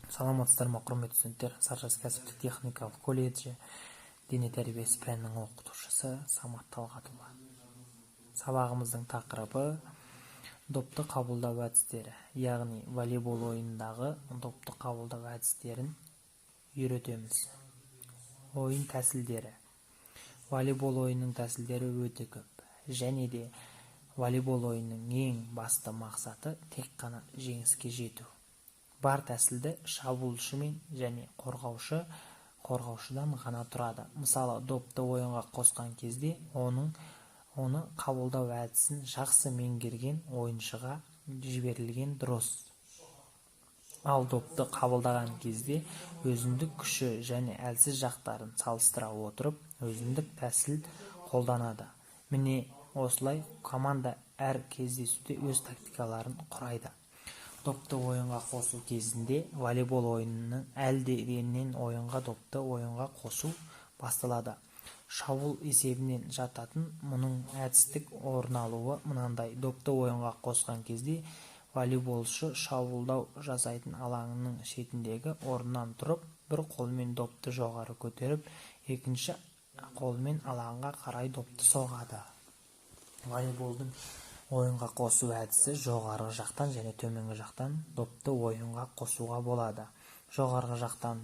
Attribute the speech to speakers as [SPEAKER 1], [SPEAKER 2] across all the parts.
[SPEAKER 1] Саламатсыздар ма, құрметті студенттер? Саржас кәсіптік техникалық колледжі дене тәрбиесі пәнінің оқытушысы Самат Талғатұлы. Сабағымыздың тақырыбы допты қабылдау әдістері, яғни волейбол ойындағы допты қабылдау әдістерін үйретеміз. Ойын тәсілдері. Волейбол ойынның тәсілдері өте көп, және де волейбол ойынның ең басты мақсаты тек қана жеңіске жету. Бар тәсілді шабуылшы мен және қорғаушыдан ғана тұрады. Мысалы, допты ойынға қосқан кезде оны қабылдау әдісін жақсы меңгерген ойыншыға жіберілген дұрыс. Ал допты қабылдаған кезде өзіндік күші және әлсіз жақтарын салыстыра отырып, өзіндік тәсіл қолданады. Міне осылай команда әр кездесуде өз тактикаларын құрайды. Допты ойынға қосу кезінде волейбол ойынының әлденен ойынға допты ойынға қосу басталады. Шабуыл есебінен жататын мұның әдістік орналуы мынандай: допты ойынға қосқан кезде волейболшы шабуылдау жасайтын алаңның шетіндегі орнынан тұрып, бір қолмен допты жоғары көтеріп, екінші қолмен алаңға қарай допты соғады. Волейболдың ойынға қосу әдісі жоғарғы жақтан және төменгі жақтан допты ойынға қосуға болады. Жоғарғы жақтан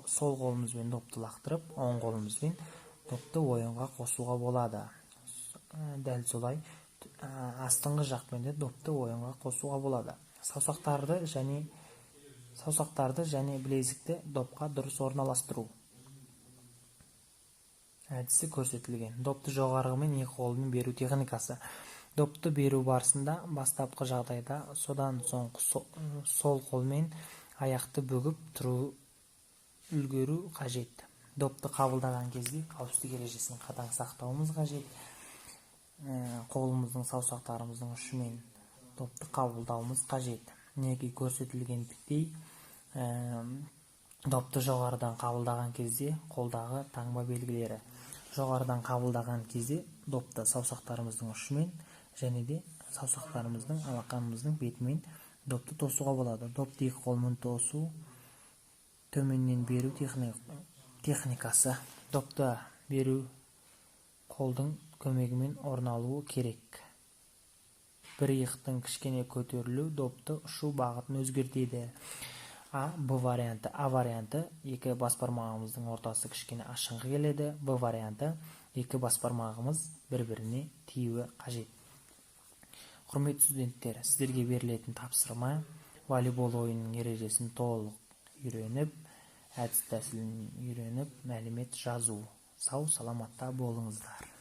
[SPEAKER 1] сол қолымызбен допты лақтырып, оң қолымызбен допты ойынға қосуға болады. Дәл солай астыңғы жақпен де допты ойынға қосуға болады. Саусақтарды және білезікті допқа дұрыс орналастыру әдісі көрсетілген. Допты жоғарғымен екі қолмен беру техникасы. Допты беру барысында бастапқы жағдайда, содан соң сол қолмен аяқты бүгіп тұру үлгеру қажет. Допты қабылдаған кезде қауіпсіздік ережесін қатаң сақтауымыз қажет. Қолымыздың саусақтарымыздың ұшымен допты қабылдауымыз қажет. Неге көрсетілгендіктей, допты жоғарыдан қабылдаған кезде қолдағы таңба белгілері. Жоғарыдан қабылдаған кезде допты саусақтарымыздың ұшымен және де саусақтарымыздың алақанымыздың бетімен допты тосуға болады. Допты екі қолмен тосу, төменнен беру техникасы. Допты беру қолдың көмегімен орналуы керек. Бір иықтың кішкене көтерілу допты ұшу бағытын өзгертеді. Б варианты. А варианты: екі бас бармағымыздың ортасы кішкене ашыңқы келеді. Б варианты: екі бас бармағымыз бір-біріне тиюі қажет. Құрметті студенттер, сіздерге берілетін тапсырма волейбол ойынының ережесін толық үйреніп, әдіс тәсілін үйреніп, мәлімет жазу. Сау саламатта болыңыздар.